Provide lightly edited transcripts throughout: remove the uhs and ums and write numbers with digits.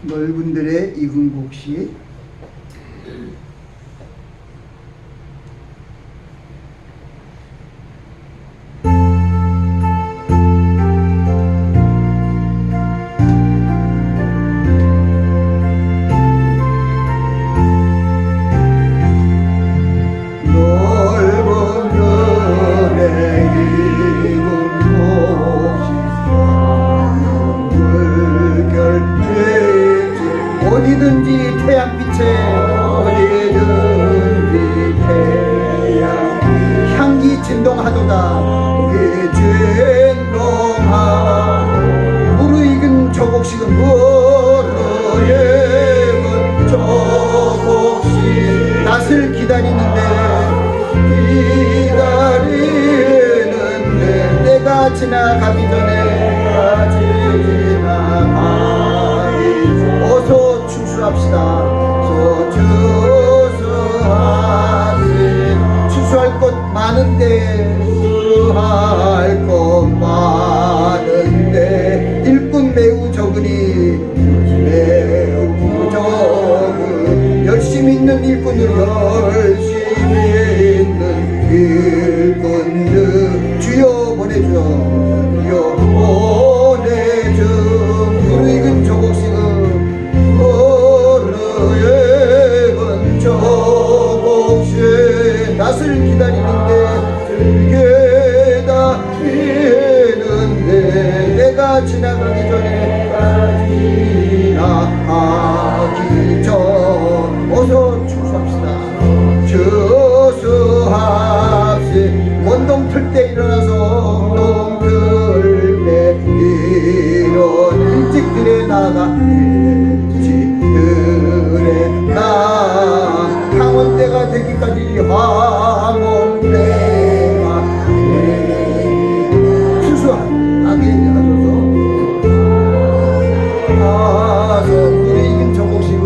넓은들의 익은 곡식. 어디든지 태양 향기 진동하도다. 진동하 무르익은 저 곡식은 무르익은 저 곡식 낯을 기다리는데 때가 지나가기 전에 어서 추수합시다. 추수할 것 많은데 일꾼 매우 적으니 열심히 있는 일꾼으로 열심히 있는 일꾼들 주여 보내주어 무르익은 저 곡식은 무르익은 저 곡식 낯을 기다리는데 내가 지나가기 전에 어서 추수합시다. 추수합시 원동 틀 때 일어나서 일찍 들에 나가 황혼때가 되기까지 황혼때가 추수하게 하소서. 무르익은 저 곡식은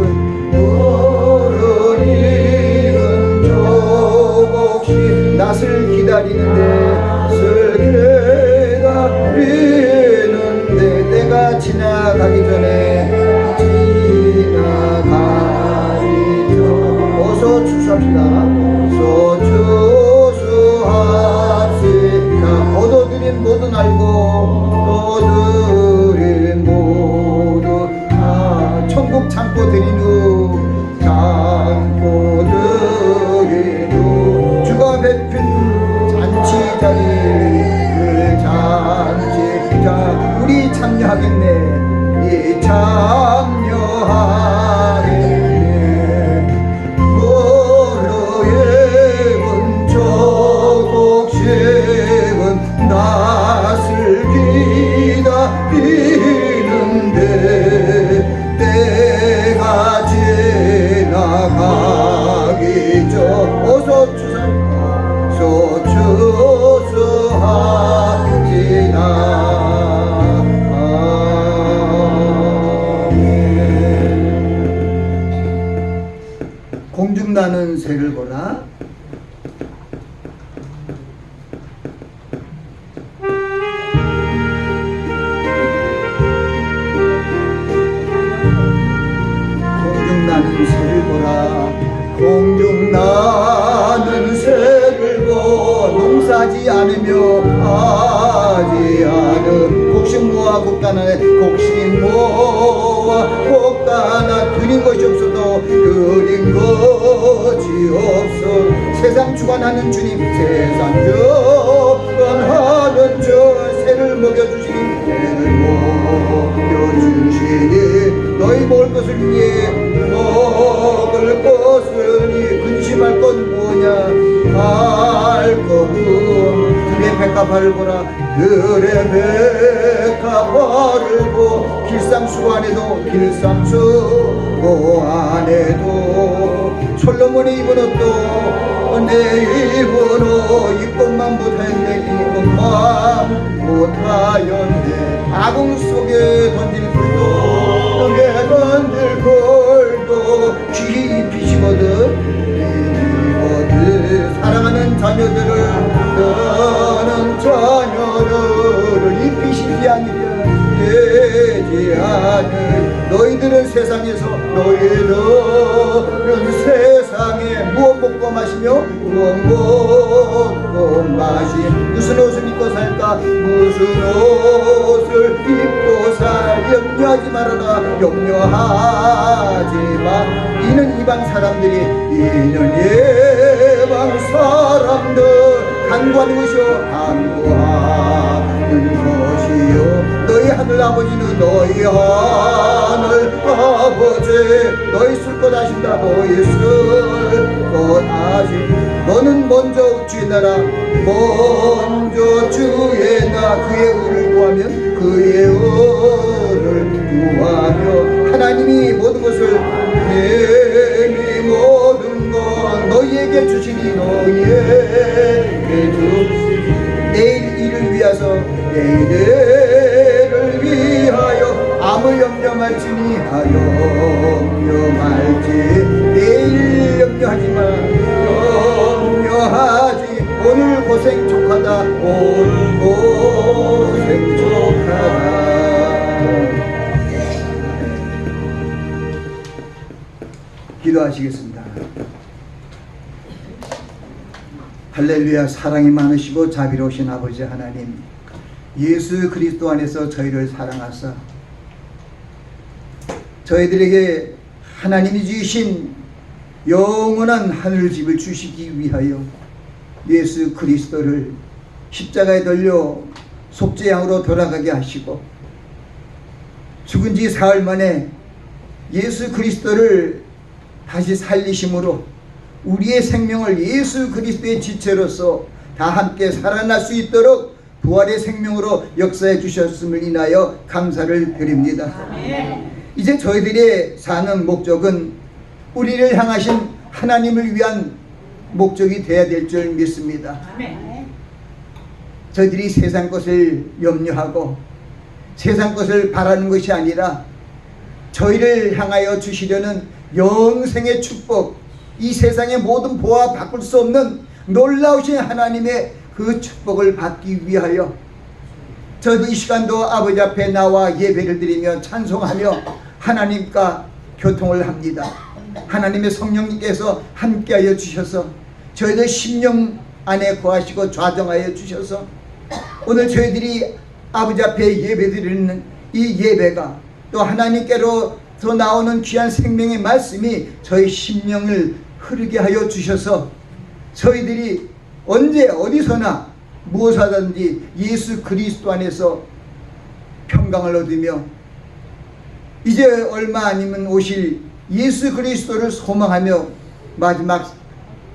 무르익은 저 곡식 낯을 기다리는데 때가 지나가기 전에 어서 추수합시다. 추수합시다. 얻어들인 모든 알고 얻어들인 모두 천국 창고 드린 후 주가 베푼 잔치자리 우리 참여하겠네. 무르익은 저 곡식은 낯을 기다리는데 때가 지나가기 전 어서 추수합시다. 공중 나는 새를 보라. 공중 나는 새를 보라. 공중 나는 새를 보 농사지 않으며 하지 않음 곡식 모아 곡간에 곡식 모아 곡간에 드린 것이 없어도 드린 것이 없어. 세상 주관하는 주님 세상 주관하는 저 새를 먹여주시니 너희 먹을 것을 위해 먹을 것을 근심할 건 뭐냐. 할 것 들의 백합화를 보라. 들의 백합화를 보 길상수고 안에도 솔로몬이 입은 옷도 내 입은 옷 입것만 못하였네. 입것만 못하였네. 아궁 속에 던질 불도 귀히 입히시거든. 사랑하는 자녀들을 입히시지 않으면 되지 않을. 너희들은 세상 안에서 너희들은 세상에 무엇 먹고 마시며 무엇 먹고 마시 무슨 옷을 입고 살까 무슨 옷을 입고 살 염려하지 말아라 염려하지 마 이는 이방 사람들이 이는 이방 사람들 간구하는 것이요 간구하는 것이요 너희 하늘 아버지는 너희 하늘 아버지 너희 쓸 것 아신다 너희 쓸 것 아신 너는 먼저 주의 나라 먼저 주의 나라 그의 의를 구하면 그의 의를 구하며 하나님이 모든 것을 이 모든 것 너희에게 주시니 너희에게 주시니 내일 일을 위하서 내일을 위하여 아무 염려 말지니 염려말지 내일 염려하지마 염려하지 오늘 고생 족하다 오늘 고생 족하다 기도하시겠습니다. 할렐루야. 사랑이 많으시고 자비로우신 아버지 하나님 예수 그리스도 안에서 저희를 사랑하사 저희들에게 하나님이 주신 영원한 하늘집을 주시기 위하여 예수 그리스도를 십자가에 달려 속죄양으로 돌아가게 하시고 죽은 지 사흘 만에 예수 그리스도를 다시 살리심으로 우리의 생명을 예수 그리스도의 지체로서 다 함께 살아날 수 있도록 부활의 생명으로 역사해 주셨음을 인하여 감사를 드립니다. 이제 저희들의 사는 목적은 우리를 향하신 하나님을 위한 목적이 되어야 될 줄 믿습니다. 저희들이 세상 것을 염려하고 세상 것을 바라는 것이 아니라 저희를 향하여 주시려는 영생의 축복 이 세상의 모든 보아 바꿀 수 없는 놀라우신 하나님의 그 축복을 받기 위하여 저도 이 시간도 아버지 앞에 나와 예배를 드리며 찬송하며 하나님과 교통을 합니다. 하나님의 성령님께서 함께하여 주셔서 저희들 심령 안에 거하시고 좌정하여 주셔서 오늘 저희들이 아버지 앞에 예배 드리는 이 예배가 또 하나님께로서 나오는 귀한 생명의 말씀이 저희 심령을 흐르게 하여 주셔서 저희들이 언제 어디서나 무엇하든지 예수 그리스도 안에서 평강을 얻으며 이제 얼마 아니면 오실 예수 그리스도를 소망하며 마지막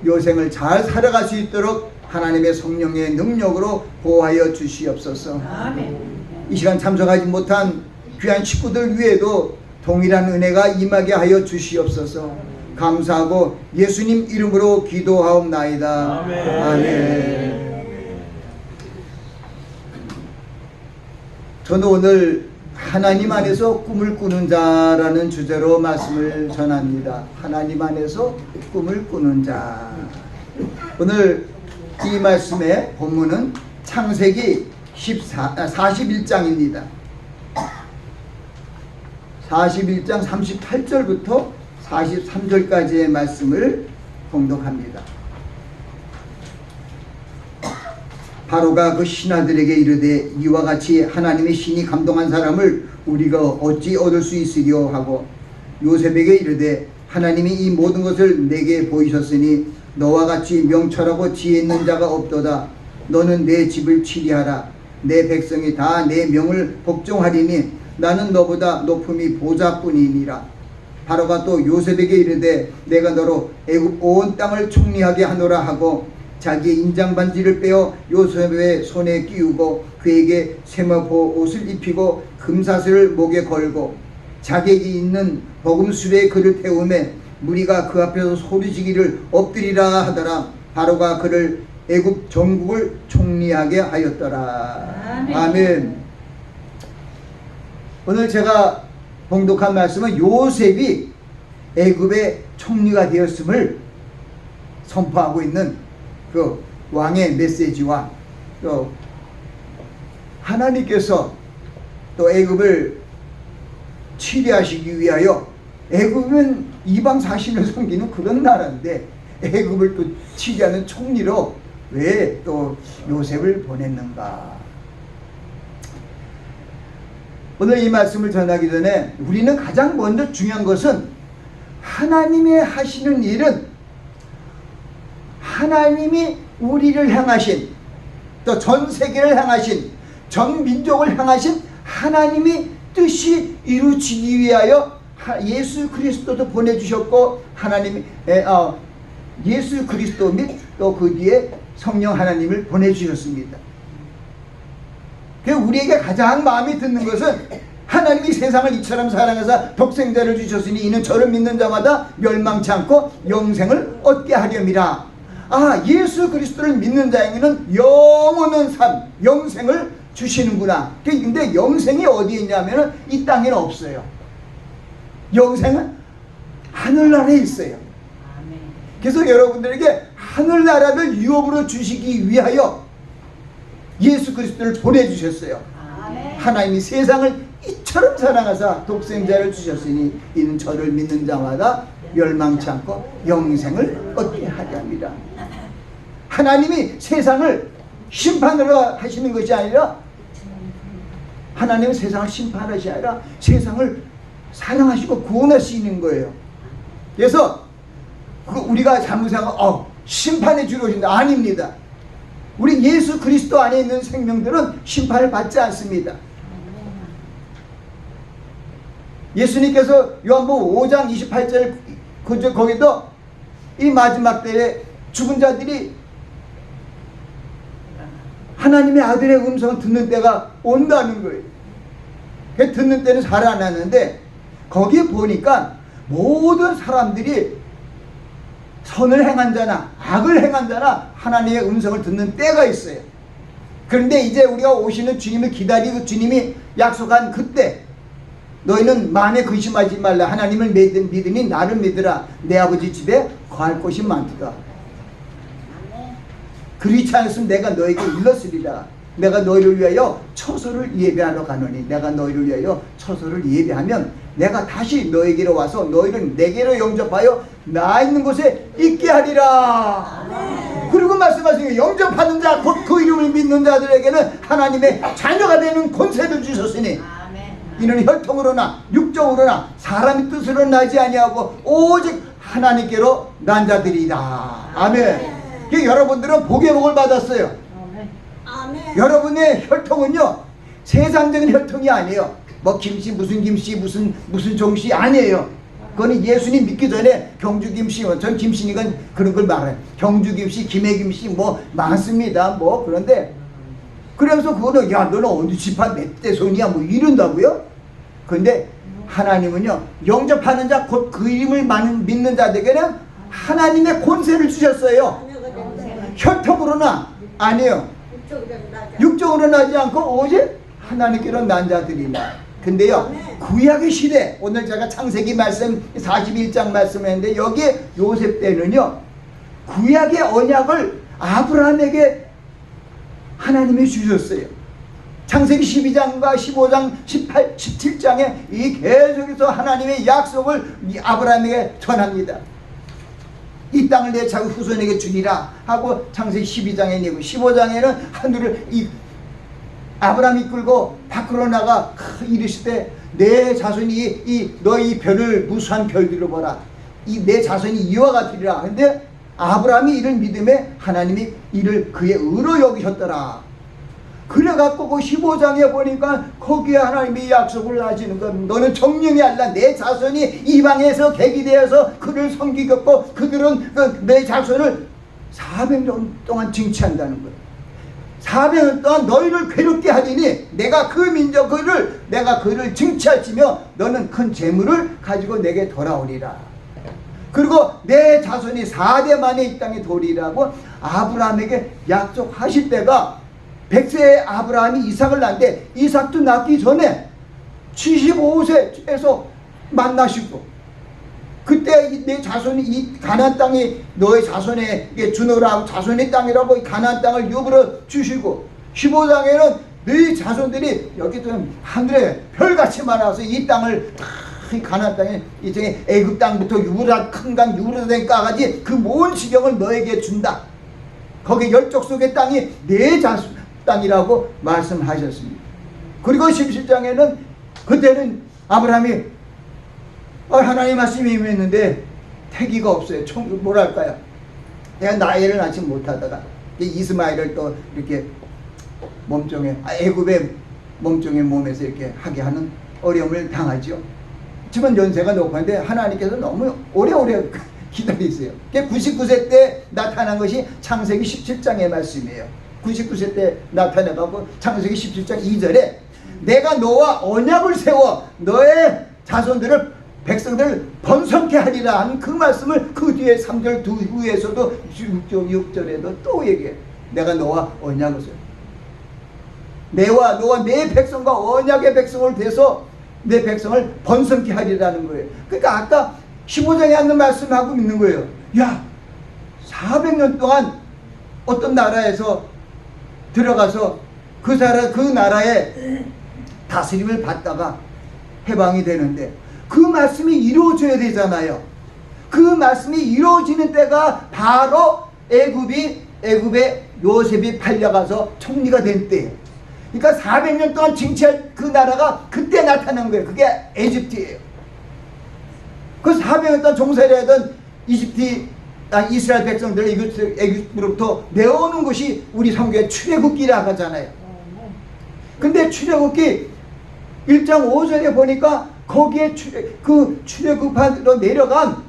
요생을 잘 살아갈 수 있도록 하나님의 성령의 능력으로 보호하여 주시옵소서. 이 시간 참석하지 못한 귀한 식구들 위에도 동일한 은혜가 임하게 하여 주시옵소서. 감사하고 예수님 이름으로 기도하옵나이다. 아멘. 아멘. 저는 오늘 하나님 안에서 꿈을 꾸는 자라는 주제로 말씀을 전합니다. 하나님 안에서 꿈을 꾸는 자. 오늘 이 말씀의 본문은 창세기 41장입니다. 41장 38절부터 43절까지의 말씀을 봉독합니다. 바로가 그 신하들에게 이르되 이와 같이 하나님의 신이 감동한 사람을 우리가 어찌 얻을 수 있으리요 하고 요셉에게 이르되 하나님이 이 모든 것을 내게 보이셨으니 너와 같이 명철하고 지혜 있는 자가 없도다. 너는 내 집을 치리하라. 내 백성이 다 내 명을 복종하리니 나는 너보다 높음이 보좌뿐이니라. 바로가 또 요셉에게 이르되 내가 너로 애굽 온 땅을 총리하게 하노라 하고 자기의 인장반지를 빼어 요셉의 손에 끼우고 그에게 세마포 옷을 입히고 금사슬을 목에 걸고 자기에게 있는 버금술에 그를 태우매 무리가 그 앞에서 소리지기를 엎드리라 하더라. 바로가 그를 애굽 전국을 총리하게 하였더라. 아멘. 아멘. 오늘 제가 봉독한 말씀은 요셉이 애굽의 총리가 되었음을 선포하고 있는 그 왕의 메시지와 또 하나님께서 또 애굽을 치리하시기 위하여 애굽은 이방 사신을 섬기는 그런 나라인데 애굽을 또 치리하는 총리로 왜 또 요셉을 보냈는가? 오늘 이 말씀을 전하기 전에 우리는 가장 먼저 중요한 것은 하나님의 하시는 일은 하나님이 우리를 향하신, 또 전 세계를 향하신, 전 민족을 향하신 하나님이 뜻이 이루어지기 위하여 예수 그리스도도 보내주셨고, 하나님이 예수 그리스도 및 또 그 뒤에 성령 하나님을 보내주셨습니다. 우리에게 가장 마음에 드는 것은 하나님이 세상을 이처럼 사랑하사 독생자를 주셨으니 이는 저를 믿는 자마다 멸망치 않고 영생을 얻게 하렴이라. 예수 그리스도를 믿는 자에게는 영원한 삶, 영생을 주시는구나. 근데 영생이 어디에 있냐면 이 땅에는 없어요. 영생은 하늘나라에 있어요. 그래서 여러분들에게 하늘나라를 유업으로 주시기 위하여 예수 그리스도를 보내주셨어요. 하나님이 세상을 이처럼 사랑하사 독생자를 주셨으니 이는 저를 믿는 자마다 멸망치 않고 영생을 얻게 하렵니다. 하나님이 세상을 심판으로 하시는 것이 아니라, 하나님은 세상을 심판하시 지 아니라 세상을 사랑하시고 구원하시는 거예요. 그래서 우리가 잘못 생각하면 심판에 주로 오신다. 아닙니다. 우리 예수 그리스도 안에 있는 생명들은 심판을 받지 않습니다. 예수님께서 요한복음 5장 28절 거기도 이 마지막 때에 죽은 자들이 하나님의 아들의 음성을 듣는 때가 온다는 거예요. 듣는 때는 살아나는데 거기에 보니까 모든 사람들이 선을 행한 자나 악을 행한 자나 하나님의 음성을 듣는 때가 있어요. 그런데 이제 우리가 오시는 주님을 기다리고 주님이 약속한 그때, 너희는 마음에 근심하지 말라. 하나님을 믿으니 나를 믿으라. 내 아버지 집에 거할 곳이 많도다. 그렇지 않았으면 내가 너에게 일렀으리라. 내가 너희를 위하여 처소를 예배하러 가노니, 내가 너희를 위하여 처소를 예배하면 내가 다시 너에게로 와서 너희를 내게로 영접하여 나 있는 곳에 있게 하리라. 그리고 말씀하시는 영접하는 자 곧 그 이름을 믿는 자들에게는 하나님의 자녀가 되는 권세를 주셨으니 이는 혈통으로나 육정으로나 사람의 뜻으로 나지 아니하고 오직 하나님께로 난 자들이다. 아멘. 여러분들은 복의 복을 받았어요. 아멘. 여러분의 혈통은요 세상적인 혈통이 아니에요. 뭐 김씨 무슨 김씨 무슨 종씨 아니에요. 그거는 예수님 믿기 전에 경주 김씨, 전 김씨니까 그런 걸 말해요. 경주 김씨, 김해 김씨 뭐 많습니다. 뭐 그런데 그러면서 그거는 야 너는 어느 집안 몇 대손이야 뭐 이런다고요? 그런데 하나님은요 영접하는 자 곧 그 이름을 믿는 자들에게는 하나님의 권세를 주셨어요. 혈통으로나 아니에요. 육정으로 나지 않고 오직 하나님께로 난 자들이다. 근데요 구약의 시대, 오늘 제가 창세기 말씀 41장 말씀을 했는데 여기에 요셉 때는요 구약의 언약을 아브라함에게 하나님이 주셨어요. 창세기 12장과 15장 18, 17장에 이 계속해서 하나님의 약속을 아브라함에게 전합니다. 이 땅을 내 자기 후손에게 주리라 하고 창세기 12장에 내고 15장에는 하늘을 아브라함이 끌고 밖으로 나가 이르시되 내 자손이 너희 별을 무수한 별들을 보라. 내 자손이 이와 같으리라. 근데 아브라함이 이를 믿음에 하나님이 이를 그의 의로 여기셨더라. 그래갖고 그 15장에 보니까 거기에 하나님이 약속을 하시는 건 너는 정령이 아니라 내 자손이 이방에서 계기되어서 그를 섬기겠고 그들은 내 자손을 400년 동안 징치한다는 거예요. 400년 동안 너희를 괴롭게 하리니 내가 그 민족 내가 그를 징치할지며 너는 큰 재물을 가지고 내게 돌아오리라. 그리고 내 자손이 4대 만에 이 땅에 도리라고 아브라함에게 약속하실 때가 100세의 아브라함이 이삭을 낳는데 이삭도 낳기 전에 75세에서 만나시고 그때 내 자손이 이 가나안 땅이 너의 자손에게 주노라 자손의 땅이라고 이 가나안 땅을 유업으로 주시고 15장에는 너희 자손들이 여기든 하늘에 별같이 많아서 이 땅을 가나안 땅에 이제 애굽 땅부터 유브라 큰 강 유브라데까지 그 모든 지경을 너에게 준다. 거기 열족 속의 땅이 내 자손 땅이라고 말씀하셨습니다. 그리고 17장에는 그때는 아브라함이 하나님 말씀이 임했는데 태기가 없어요. 뭐랄까요? 내가 나이를 낳지 못하다가 이스마엘을 또 이렇게 몸종에 애굽의 몸종의 몸에서 이렇게 하게 하는 어려움을 당하죠. 하지만 연세가 높았는데 하나님께서 너무 오래오래 기다리세요. 99세 때 나타난 것이 창세기 17장의 말씀이에요. 99세 때 나타나고 창세기 17장 2절에 내가 너와 언약을 세워 너의 자손들을 백성들을 번성케 하리라 한 그 말씀을 그 뒤에 3절 후에서도 6절에도 또 얘기해. 내가 너와 언약을 세워. 너와 내 백성과 언약의 백성을 돼서 내 백성을 번성케 하리라는 거예요. 그러니까 아까 15장에 하는 말씀하고 있는 거예요. 야, 400년 동안 어떤 나라에서 들어가서 그 나라의 다스림을 받다가 해방이 되는데 그 말씀이 이루어져야 되잖아요. 그 말씀이 이루어지는 때가 바로 애굽에 요셉이 팔려가서 총리가 된 때예요. 그러니까 400년 동안 징치할 그 나라가 그때 나타난 거예요. 그게 에집트예요. 그 400년 동안 종살이 하던 이스라엘 백성들을 애굽으로부터 내어오는 것이 우리 성경에 출애굽기라고 하잖아요. 근데 출애굽기 1장 5절에 보니까 거기에 출애굽하러 내려간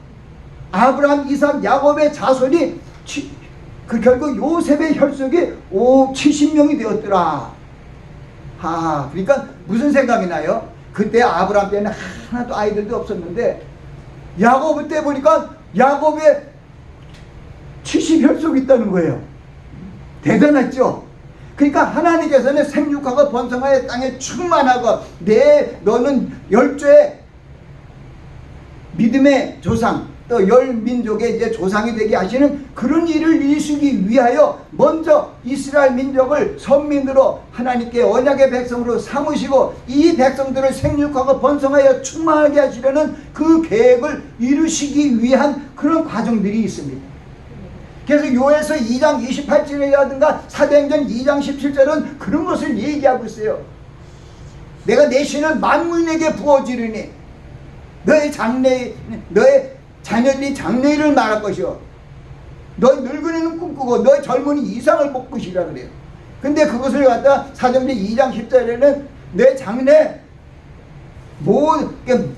아브라함, 이삭, 야곱의 자손이 결국 요셉의 혈족이 70명이 되었더라. 그러니까 무슨 생각이 나요? 그때 아브라함 때는 하나도 아이들도 없었는데 야곱 때 보니까 야곱의 70혈족이 있다는 거예요. 대단했죠? 그러니까 하나님께서는 생육하고 번성하여 땅에 충만하고 너는 열조의 믿음의 조상 또 열 민족의 이제 조상이 되게 하시는 그런 일을 이루시기 위하여 먼저 이스라엘 민족을 선민으로 하나님께 언약의 백성으로 삼으시고 이 백성들을 생육하고 번성하여 충만하게 하시려는 그 계획을 이루시기 위한 그런 과정들이 있습니다. 그래서 요에서 2장 28절이라든가 사도행전 2장 17절은 그런 것을 얘기하고 있어요. 내가 내 신을 만민에게 부어주리니 너의 자녀들이 장래일을 말할 것이요 너의 늙은이는 꿈꾸고 너의 젊은이 이상을 볼 것이라 그래요. 근데 그것을 갖다 사도행전 2장 10절에는 내 장래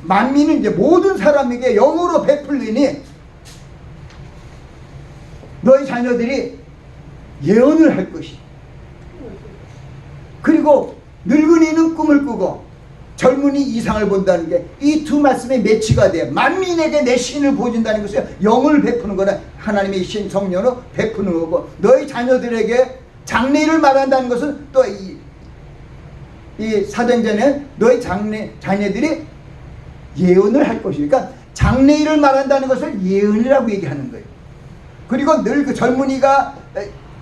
만민은 이제 모든 사람에게 영으로 베풀리니 너희 자녀들이 예언을 할 것이. 그리고 늙은이는 꿈을 꾸고 젊은이 이상을 본다는 게 이 두 말씀의 매치가 돼요. 만민에게 내 신을 보여준다는 것은 영을 베푸는 거나 하나님의 신 성령으로 베푸는 거고 너희 자녀들에게 장래일을 말한다는 것은 또 이 사도행전에 너희 자녀들이 예언을 할 것이니까 장래일을 말한다는 것을 예언이라고 얘기하는 거예요. 그리고 젊은이가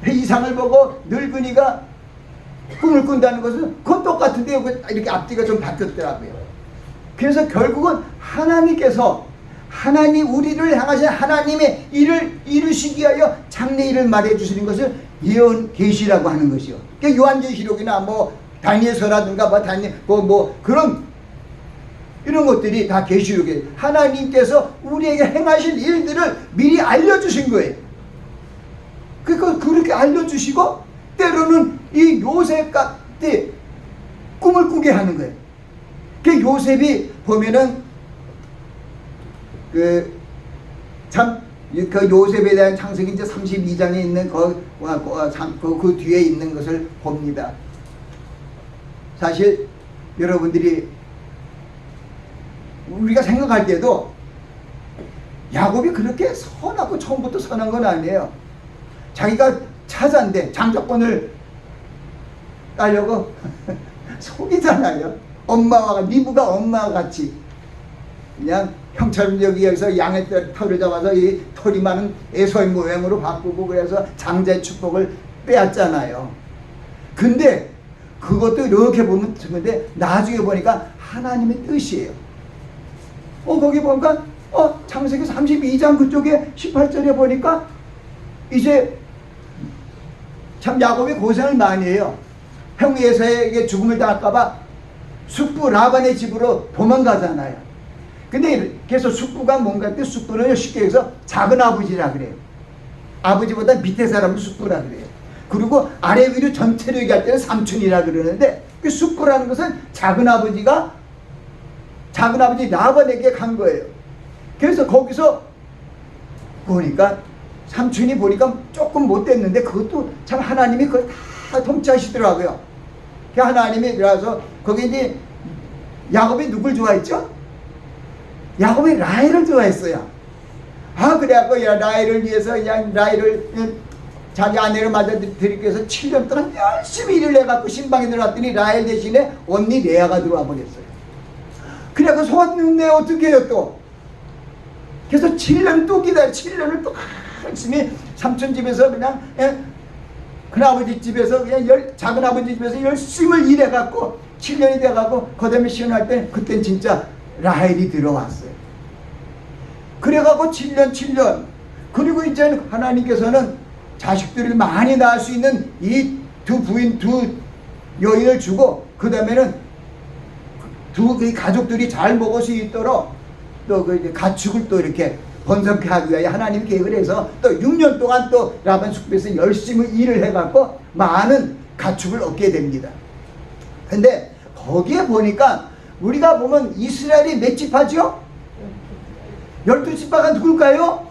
이상을 보고 늙은이가 꿈을 꾼다는 것은 그건 똑같은데 이렇게 앞뒤가 좀 바뀌었더라고요. 그래서 결국은 우리를 향하신 하나님의 일을 이루시기 위하여 장래일을 말해주시는 것을 예언 계시라고 하는 것이요. 그러니까 요한계시록이나 다니엘서라든가 그런 이런 것들이 다 계시록이에요. 하나님께서 우리에게 행하실 일들을 미리 알려주신 거예요. 그렇게 알려주시고 때로는 이 요셉 같은 꿈을 꾸게 하는 거예요. 그 요셉이 보면은 그 요셉에 대한 창세기 이제 32장에 있는 그 뒤에 있는 것을 봅니다. 사실 여러분들이 우리가 생각할 때도 야곱이 그렇게 선하고 처음부터 선한 건 아니에요. 자기가 차자인데 장자권을 따려고 속이잖아요. 리브가 엄마와 같이 그냥 형처럼 여기에서 양의 털을 잡아서 이 털이 많은 에서의 모양으로 바꾸고 그래서 장자의 축복을 빼앗잖아요. 근데 그것도 이렇게 보면 근데 나중에 보니까 하나님의 뜻이에요. 거기 보니까 창세기 32장 그쪽에 18절에 보니까 이제 참 야곱이 고생을 많이 해요. 형 에사에게 죽음을 당할까봐 숙부 라반의 집으로 도망가잖아요. 근데 그래서 숙부가 뭔가 때 숙부는 쉽게 해서 작은 아버지라 그래요. 아버지보다 밑에 사람을 숙부라 그래요. 그리고 아래 위로 전체로 얘기할 때는 삼촌이라 그러는데 그 숙부라는 것은 작은 아버지 라반에게 간 거예요. 그래서 거기서 보니까 삼촌이 보니까 조금 못됐는데 그것도 참 하나님이 그걸 다 통치하시더라고요. 그 하나님이 그래서 거기 이제 야곱이 누굴 좋아했죠? 야곱이 라헬을 좋아했어요. 그래갖고 라헬을 위해서 그냥 라헬을 자기 아내를 맞아들이기 위해서 7년 동안 열심히 일을 해갖고 신방에 들어갔더니 라헬 대신에 언니 레아가 들어와 버렸어요. 그래갖고 속았는데 어떻게 해요 또? 그래서 7년 또 기다려. 7년을 또 열심히 삼촌 집에서 그냥 큰아버지 집에서 그냥 작은 아버지 집에서 열심히 일해갖고 7년이 돼갖고 그 다음에 시원할 때 그땐 진짜 라헬이 들어왔어요. 그래갖고 7년 그리고 이제 하나님께서는 자식들을 많이 낳을 수 있는 이 두 부인 두 여인을 주고 그 다음에는 두 가족들이 잘 먹을 수 있도록 또 그 가축을 또 이렇게 번성케 하기 위하여 하나님 계획을 해서 또 6년 동안 또 라반 숙부에서 열심히 일을 해갖고 많은 가축을 얻게 됩니다. 근데 거기에 보니까 우리가 보면 이스라엘이 몇 지파죠? 12지파가 누굴까요?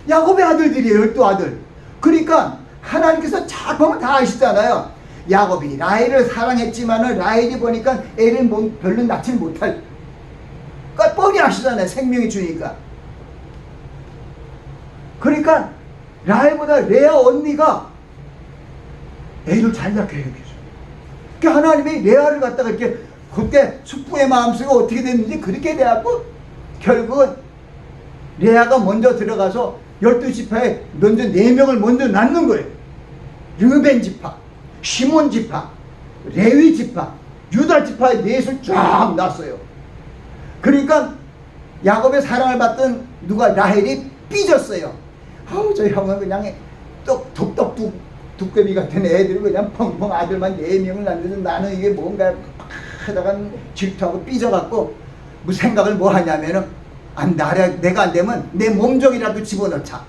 야곱의 아들들이에요. 12아들. 그러니까 하나님께서 잘 보면 다 아시잖아요. 야곱이 라헬을 사랑했지만은 라헬이 보니까 애를 별로 낳지 못할, 그러니까 뻔히 아시잖아요. 생명이 주니까. 그러니까 라헬보다 레아 언니가 애를 잘 낳게 해주죠. 그러니까 하나님이 레아를 갖다가 이렇게 그때 숙부의 마음속에 어떻게 됐는지 그렇게 돼갖고 결국은 레아가 먼저 들어가서 12지파에 먼저 4명을 먼저 낳는 거예요. 르벤 지파, 시몬 지파, 레위 지파, 유다 지파의 넷을 쫙 낳았어요. 그러니까 야곱의 사랑을 받던 누가 라헬이 삐졌어요. 저 형은 그냥 독 두꺼비 같은 애들 그냥 펑펑 아들만 4명을 낳는데 나는 이게 뭔가 하다가 질투하고 삐져갖고 뭐 생각을 뭐 하냐면은 내가 안 되면 내 몸종이라도 집어넣자.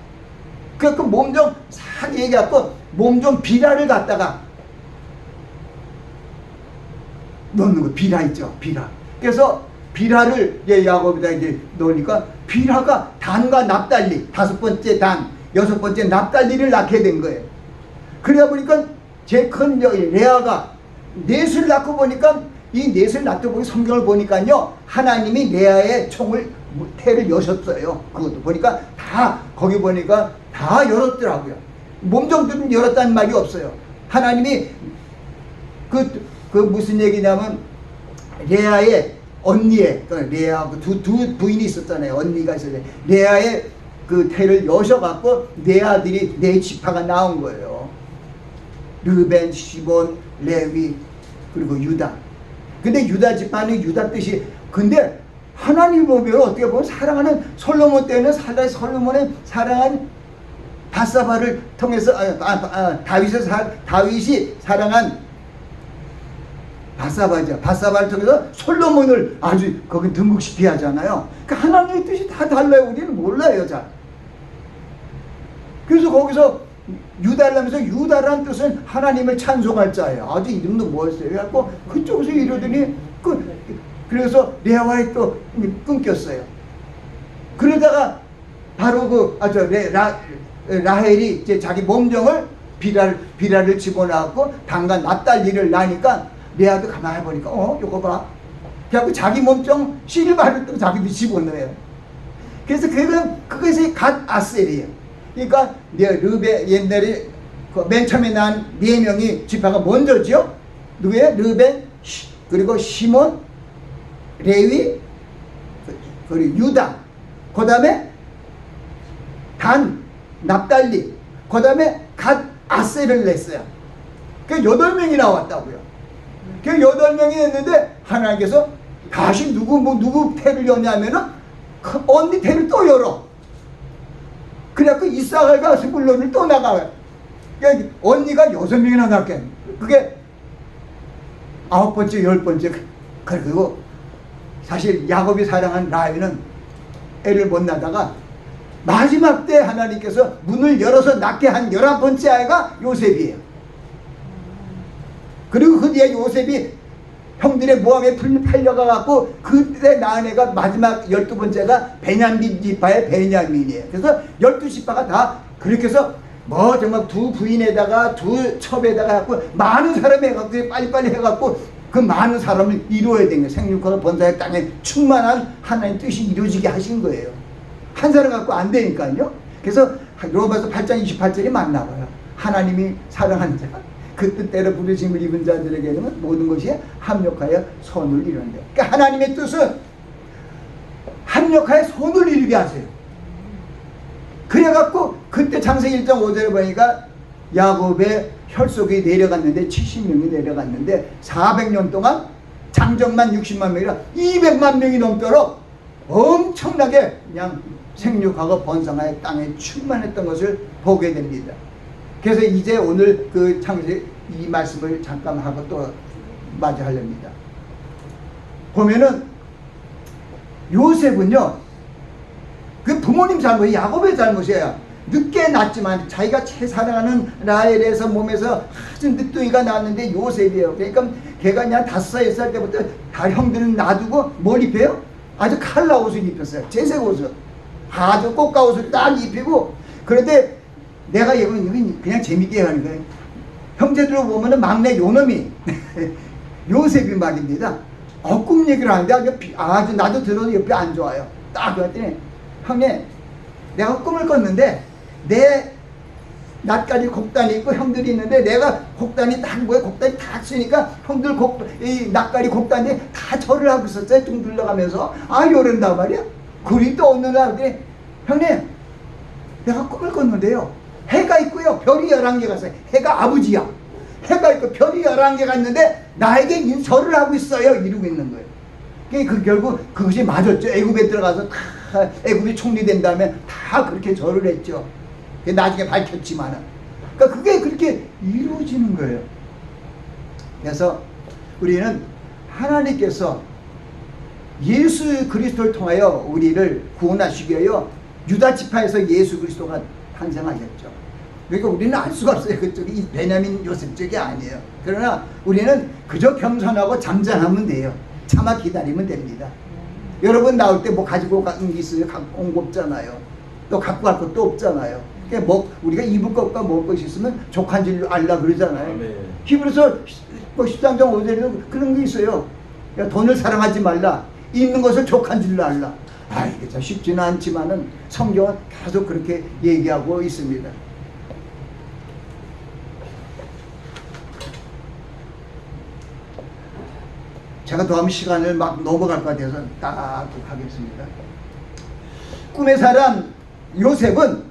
그래서 몸종 싹 얘기해갖고 몸종 비라를 갖다가 넣는 거. 비라 있죠, 비라. 그래서 비라를 야곱에다 이제 넣으니까 비라가 단과 납달리, 5번째 단, 6번째 납달리를 낳게 된 거예요. 그러다 보니까 제일 큰 레아가 넷을 낳고 보니까 이 넷을 낳다 보니 성경을 보니까요 하나님이 레아의 태를 여셨어요. 그것도 보니까 다 거기 보니까 다 열었더라고요. 몸종들은 열었다는 말이 없어요. 하나님이 그 무슨 얘기냐면 레아의 언니의 레아 두 부인이 있었잖아요. 언니가 있었는데 레아의 그 태를 여셔갖고 네 아들이 4지파가 나온 거예요. 르벤, 시몬, 레위 그리고 유다. 근데 유다 지파는 유다 뜻이, 근데 하나님 보면 어떻게 보면 사랑하는 솔로몬 때는 솔로몬의 사랑한 바사바를 통해서 다윗이 사랑한 바사바죠. 바사바를 통해서 솔로몬을 아주 거기 등극시키게 하잖아요. 그러니까 하나님의 뜻이 다 달라요. 우리는 몰라요, 잘. 그래서 거기서 유다를 하면서 유다라는 뜻은 하나님을 찬송할 자예요. 아주 이름도 뭐였어요? 그래갖고 그쪽에서 이러더니 그래서 레아와의 또 끊겼어요. 그러다가 바로 라헬이 이제 자기 몸종을 비라를 집어넣고 당간 납달리를 낳으니까 레아도 가만히 보니까 요거 봐. 그래갖고 자기 몸종 실바를 또 자기도 집어넣어요. 그래서 그것이 갓 아셀이에요. 그러니까 르벤 옛날에 맨 처음에 난 4명이 지파가 먼저죠. 누구예요? 르벤, 그리고 시몬, 레위, 그리고 유다, 그 다음에 단, 납달리, 그 다음에 갓 아셀을 냈어요. 그 8명이 나왔다고요. 그 8명이 했는데 하나님께서 다시 누구 태를 여냐면은 그 언니 태를 또 열어. 그래갖고 이삭과 스불론을 또 나가요. 그러니까 언니가 6명이나 낳게. 그게 9번째, 10번째. 그리고 사실 야곱이 사랑한 라헬은 애를 못 낳다가 마지막 때 하나님께서 문을 열어서 낳게 한 11번째 아이가 요셉이에요. 그리고 그 뒤에 요셉이 형들의 모함에 팔려가 갖고 그때 낳은 애가 마지막 12번째가 베냐민 지파의 베냐민이에요. 그래서 12지파가 다 그렇게 해서 뭐 정말 두 부인에다가 두 첩에다가 갖고 많은 사람이 해갖고 빨리빨리 해갖고 그 많은 사람을 이루어야 되는 거예요. 생육하고 번사의 땅에 충만한 하나님 뜻이 이루어지게 하신 거예요. 한 사람 갖고 안 되니까요. 그래서 로마서 8장 28절이 맞나 봐요. 하나님이 사랑한 자 그 뜻대로 부르심을 입은 자들에게는 모든 것이 합력하여 선을 이룬다. 그러니까 하나님의 뜻은 합력하여 선을 이루게 하세요. 그래갖고 그때 창세기 1장 5절에 보니까 야곱의 혈속이 내려갔는데 70명이 내려갔는데 400년 동안 장정만 60만 명이라 200만 명이 넘도록 엄청나게 그냥 생육하고 번성하여 땅에 충만했던 것을 보게 됩니다. 그래서 이제 오늘 그 창세기 이 말씀을 잠깐 하고 또 마저 하렵니다. 보면은 요셉은요, 그 부모님 잘못이 야곱의 잘못이에요. 늦게 낳지만 자기가 제일 사랑하는 라헬에서 몸에서 아주 늦둥이가 낳았는데 요셉이에요. 그러니까 걔가 그냥 5살, 6살 때부터 다 형들은 놔두고 뭘 입혀요? 아주 칼라 옷을 입혔어요. 재색 옷을. 아주 꽃가 옷을 딱 입히고. 그런데 내가 이건 그냥 재밌게 하는 거예요. 형제들 보면은 막내 요놈이 요셉이 말입니다. 꿈 얘기를 하는데 아주 나도 들어도 옆에 안 좋아요. 딱 그랬더니 형님 내가 꿈을 꿨는데 내 낯가리 곡단이 있고 형들이 있는데 내가 곡단이 딱 뭐야 곡단이 다 쓰니까 형들 이 낯가리 곡단이 다 절을 하고 있었어요. 좀 둘러가면서 요런단 말이야. 그리 또 어느 날 형님 내가 꿈을 꿨는데요. 해가 있고요. 별이 11개가 있어요. 해가 아버지야. 해가 있고 별이 11개가 있는데 나에게 절을 하고 있어요. 이러고 있는 거예요. 그 결국 그것이 맞았죠. 애굽에 들어가서 다 애굽이 총리된 다음에 다 그렇게 절을 했죠. 나중에 밝혔지만은. 그러니까 그게 그렇게 이루어지는 거예요. 그래서 우리는 하나님께서 예수 그리스도를 통하여 우리를 구원하시기 위하여 유다 지파에서 예수 그리스도가 탄생하셨죠. 그러니까 우리는 알 수가 없어요. 그쪽이 베냐민 요셉 쪽이 아니에요. 그러나 우리는 그저 겸손하고 잠잠하면 돼요. 참아 기다리면 됩니다. 여러분 나올 때 뭐 가지고 간 게 있어요? 갖고 온 거 없잖아요. 또 갖고 갈 것도 없잖아요. 그러니까 우리가 입을 것과 먹을 것이 있으면 족한 줄 알라 그러잖아요. 히브리서 13장 5절에도 그런 게 있어요. 그러니까 돈을 사랑하지 말라. 있는 것을 족한 줄 알라. 이게 참 쉽지는 않지만은 성경은 계속 그렇게 얘기하고 있습니다. 제가 더 하면 시간을 막 넘어갈 것 같아서 딱 하겠습니다. 꿈의 사람 요셉은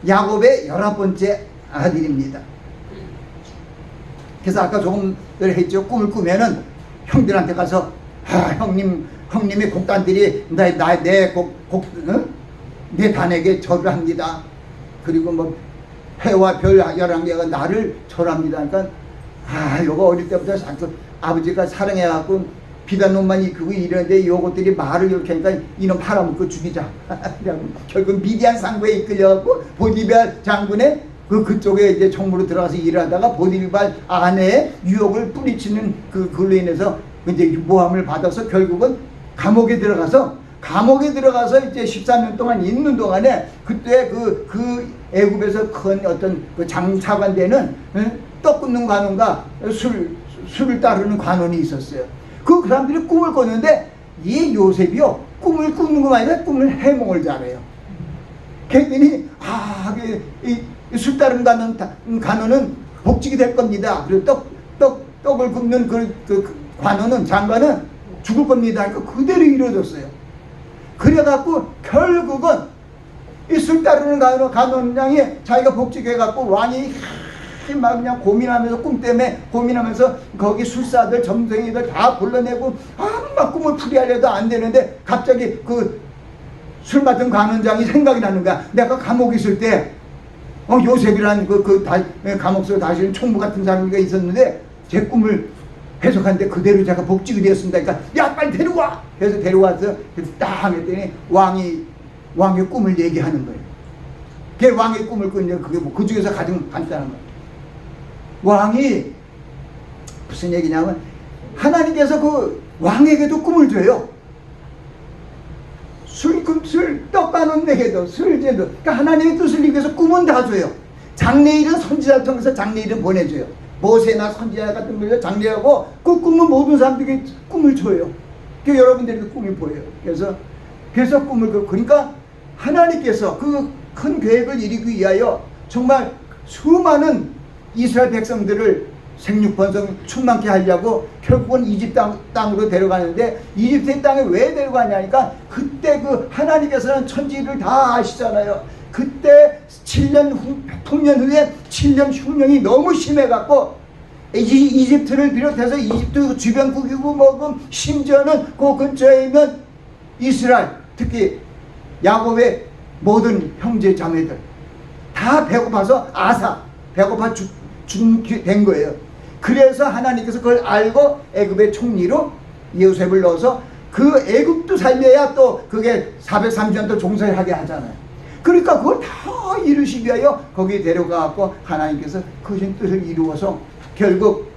야곱의 11번째 아들입니다. 그래서 아까 조금 했죠. 꿈을 꾸면은 형들한테 가서 형님의 곡단들이 내 단에게 절을 합니다. 그리고 뭐 해와 별 11개가 나를 절합니다. 그러니까 요거 어릴 때부터 자꾸 아버지가 사랑해갖고 비단옷만 입고 이러는데 요것들이 말을 이렇게 하니까 이놈 팔아먹고 죽이자. 결국 미디안 상부에 이끌려갖고 보디발 장군의 그쪽에 이제 총무로 들어가서 일하다가 보디발 아내의 유혹을 뿌리치는 그걸로 인해서 이제 모함을 받아서 결국은 감옥에 들어가서 이제 13년 동안 있는 동안에 그때 그 애굽에서 큰 어떤 그 장차관되는 떡 굽는 관원과 술을 따르는 관원이 있었어요. 그 사람들이 꿈을 꿨는데 이 요셉이요 꿈을 꾸는 것만 아니라 꿈을 해몽을 잘해요. 그랬더니 술 따르는 관원은 복직이 될 겁니다. 그리고 떡을 굽는 그 관원은 장관은 죽을 겁니다. 그러니까 그대로 이루어졌어요. 그래갖고 결국은 이 술 따르는 관원장이 자기가 복직해갖고 왕이 막 그냥 고민하면서 꿈 때문에 고민하면서 거기 술사들 점쟁이들 다 불러내고 막 꿈을 풀이하려도 안 되는데 갑자기 그 술 맡은 관원장이 생각이 나는 거야. 내가 감옥에 있을 때 요셉이란 감옥 속에 다시는 총무 같은 사람이 있었는데 제 꿈을 해석하는데 그대로 제가 복직이 되었습니다. 그러니까 야 빨리 데려와. 그래서 데려와서 딱 했더니 왕의 꿈을 얘기하는 거예요. 그게 왕의 꿈을 꾸는데 그게 뭐 그 중에서 가장 간단한 거예요. 왕이 무슨 얘기냐면 하나님께서 그 왕에게도 꿈을 줘요. 떡 까놓은 내게도 술제도. 그러니까 하나님의 뜻을 이루기 위해서 꿈은 다 줘요. 장래일은 선지자를 통해서 장래일은 보내줘요. 모세나 선지자 같은 분들 장래하고 그 꿈은 모든 사람들에게 꿈을 줘요. 그 여러분들에게 꿈이 보여요. 그래서 꿈을 그러니까 하나님께서 그 큰 계획을 이루기 위하여 정말 수많은 이스라엘 백성들을 생육번성 충만케 하려고 결국은 이집 땅으로 데려가는데 이집트 땅에 왜 데려가냐니까 그때 그 하나님께서는 천지를 다 아시잖아요. 그때 7년 후에 7년 흉년이 너무 심해갖고 이집트를 비롯해서 이집트 주변국이고 뭐 심지어는 그 근처에 있는 이스라엘 특히 야곱의 모든 형제 자매들 다 배고파서 배고파 된 거예요. 그래서 하나님께서 그걸 알고 애굽의 총리로 요셉을 넣어서 그 애굽도 살려야 또 그게 430년 또 종살이 하게 하잖아요. 그러니까 그걸 다 이루시기 위하여 거기에 데려가고 하나님께서 크신 뜻을 이루어서 결국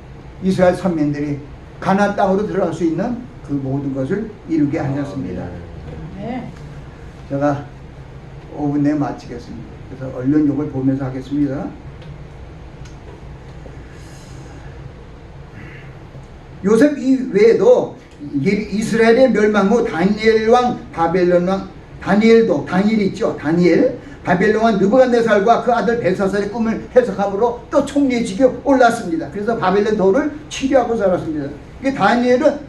이스라엘 선민들이 가나안 땅으로 들어갈 수 있는 그 모든 것을 이루게 하셨습니다. 제가 5분 내에 마치겠습니다. 그래서 얼른 이걸 보면서 하겠습니다. 요셉 이외에도 이스라엘의 멸망 후 다니엘 왕 바벨론 왕 다니엘 있죠. 다니엘 바벨론 왕 느부갓네살과 그 아들 벨사살의 꿈을 해석함으로 또 총리의 직에 올랐습니다. 그래서 바벨론 도를 치료하고 살았습니다. 다니엘은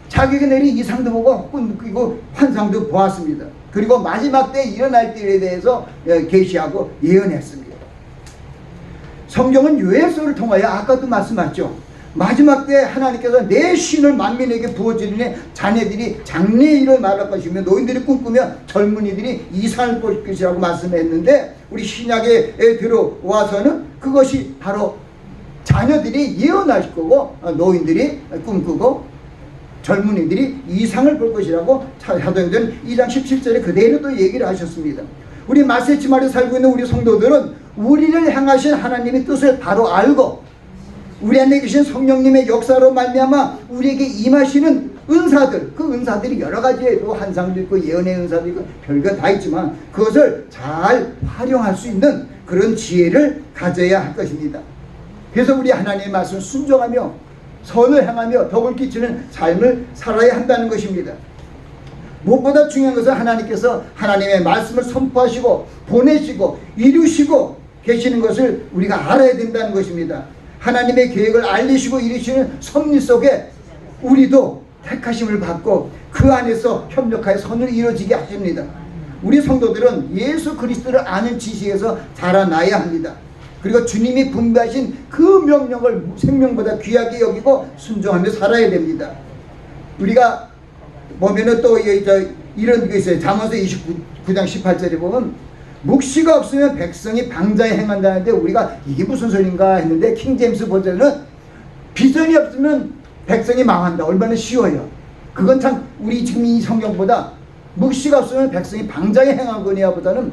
자기가 내린 이상도 보고 꿈 꾸고 환상도 보았습니다. 그리고 마지막 때 일어날 일에 대해서 계시하고 예언했습니다. 성경은 요엘서를 통하여 아까도 말씀하셨죠. 마지막 때 하나님께서 내 신을 만민에게 부어주리니 자네들이 장래일을 말할 것이며 노인들이 꿈꾸며 젊은이들이 이상을 볼 것이라고 말씀했는데 우리 신약에 들어와서는 그것이 바로 자녀들이 예언하실 거고 노인들이 꿈꾸고 젊은이들이 이상을 볼 것이라고 사도행전 2장 17절에 그대로 또 얘기를 하셨습니다. 우리 마세치마를 살고 있는 우리 성도들은 우리를 향하신 하나님의 뜻을 바로 알고 우리 안에 계신 성령님의 역사로 말미암아 우리에게 임하시는 은사들, 그 은사들이 여러 가지로 환상도 있고 예언의 은사도 있고 별거 다 있지만 그것을 잘 활용할 수 있는 그런 지혜를 가져야 할 것입니다. 그래서 우리 하나님의 말씀을 순종하며 선을 행하며 덕을 끼치는 삶을 살아야 한다는 것입니다. 무엇보다 중요한 것은 하나님께서 하나님의 말씀을 선포하시고 보내시고 이루시고 계시는 것을 우리가 알아야 된다는 것입니다. 하나님의 계획을 알리시고 이루시는 섭리 속에 우리도 택하심을 받고 그 안에서 협력하여 선을 이루어지게 하십니다. 우리 성도들은 예수 그리스도를 아는 지식에서 자라나야 합니다. 그리고 주님이 분배하신 그 명령을 생명보다 귀하게 여기고 순종하며 살아야 됩니다. 우리가 보면은 또 이런 게 있어요. 잠언서 29장 18절에 보면 묵시가 없으면 백성이 방자에 행한다는데 우리가 이게 무슨 소린가 했는데 킹제임스 버전은 비전이 없으면 백성이 망한다. 얼마나 쉬워요. 그건 참 우리 지금 이 성경보다 묵시가 없으면 백성이 방자에 행하거니와 보다는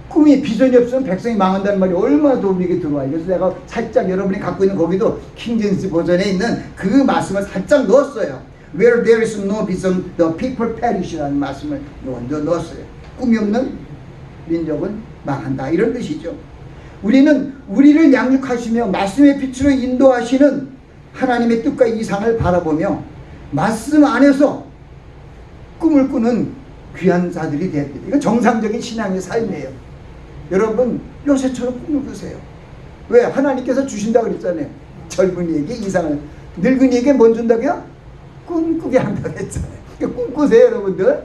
꿈이 비전이 없으면 백성이 망한다는 말이 얼마나 더 우리에게 들어와요. 그래서 내가 살짝 여러분이 갖고 있는 거기도 킹제임스 버전에 있는 그 말씀을 살짝 넣었어요. Where there is no vision, the people perish라는 말씀을 넣었어요. 꿈이 없는 민족은 망한다. 이런 뜻이죠. 우리는 우리를 양육하시며 말씀의 빛으로 인도하시는 하나님의 뜻과 이상을 바라보며 말씀 안에서 꿈을 꾸는 귀한 자들이 되어야 됩니다. 이건 정상적인 신앙의 삶이에요. 여러분 요새처럼 꿈을 꾸세요. 왜? 하나님께서 주신다고 그랬잖아요. 젊은이에게 이상을, 늙은이에게 뭔 준다고요? 꿈꾸게 한다고 했잖아요. 꿈꾸세요 여러분들.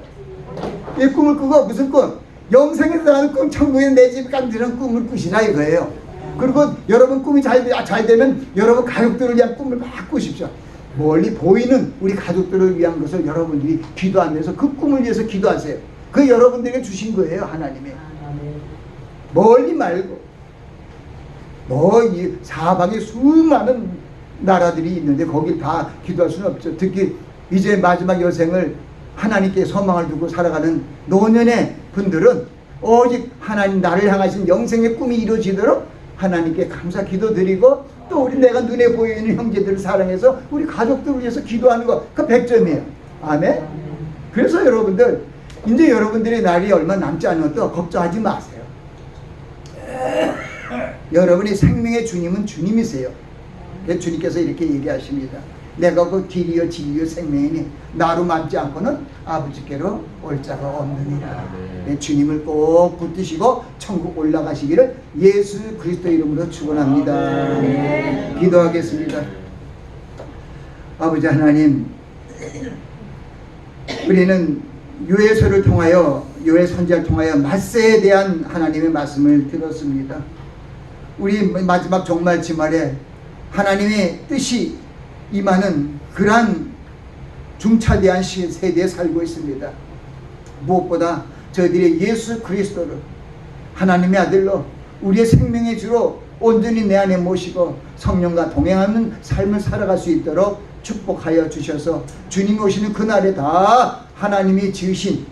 이 꿈을 꾸고 무슨 꿈? 영생에서 나는 꿈, 천국에 내 집 간다는 꿈을 꾸시라 이거예요. 그리고 여러분 꿈이 잘 되면 여러분 가족들을 위한 꿈을 막 꾸십시오. 멀리 보이는 우리 가족들을 위한 것을 여러분들이 기도하면서 그 꿈을 위해서 기도하세요. 그 여러분들에게 주신 거예요, 하나님이. 멀리 말고 이 사방에 수많은 나라들이 있는데 거길 다 기도할 수는 없죠. 특히 이제 마지막 여생을 하나님께 소망을 두고 살아가는 노년의 분들은 오직 하나님 나를 향하신 영생의 꿈이 이루어지도록 하나님께 감사 기도드리고 또 우리 내가 눈에 보이는 형제들을 사랑해서 우리 가족들을 위해서 기도하는 거, 그 100점이에요. 아멘. 그래서 여러분들 이제 여러분들의 날이 얼마 남지 않아도 걱정하지 마세요. 여러분의 생명의 주님은 주님이세요. 주님께서 이렇게 얘기하십니다. 내가 그 길이요 진리요 생명이니 나로 맞지 않고는 아버지께로 올 자가 없느니라. 주님을 꼭 붙드시고 천국 올라가시기를 예수 그리스도 이름으로 축원합니다. 기도하겠습니다. 아버지 하나님, 우리는 요에서를 통하여 요엘 선지자를 통하여 맞세에 대한 하나님의 말씀을 들었습니다. 우리 마지막 종말 지말에 하나님의 뜻이 임하는 그러한 중차대한 세대에 살고 있습니다. 무엇보다 저희들이 예수 그리스도를 하나님의 아들로 우리의 생명의 주로 온전히 내 안에 모시고 성령과 동행하는 삶을 살아갈 수 있도록 축복하여 주셔서 주님이 오시는 그날에 다 하나님이 지으신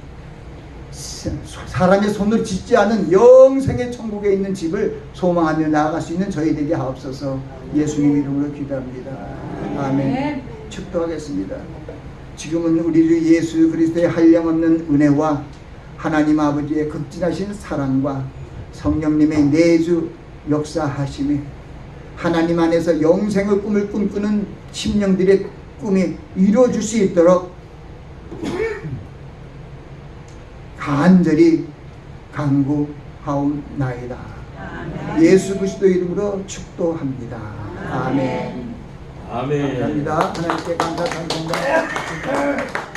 사람의 손으로 짓지 않은 영생의 천국에 있는 집을 소망하며 나아갈 수 있는 저희 되게 하옵소서. 예수님 이름으로 기도합니다. 아멘. 축도하겠습니다. 지금은 우리 주 예수 그리스도의 한량없는 은혜와 하나님 아버지의 극진하신 사랑과 성령님의 내주 역사하심이 하나님 안에서 영생의 꿈을 꿈꾸는 심령들의 꿈이 이루어질 수 있도록 간절히 간구하옵나이다. 예수 그리스도 이름으로 축도합니다. 아멘. 아멘. 감사합니다. 하나님께 감사 감사합니다.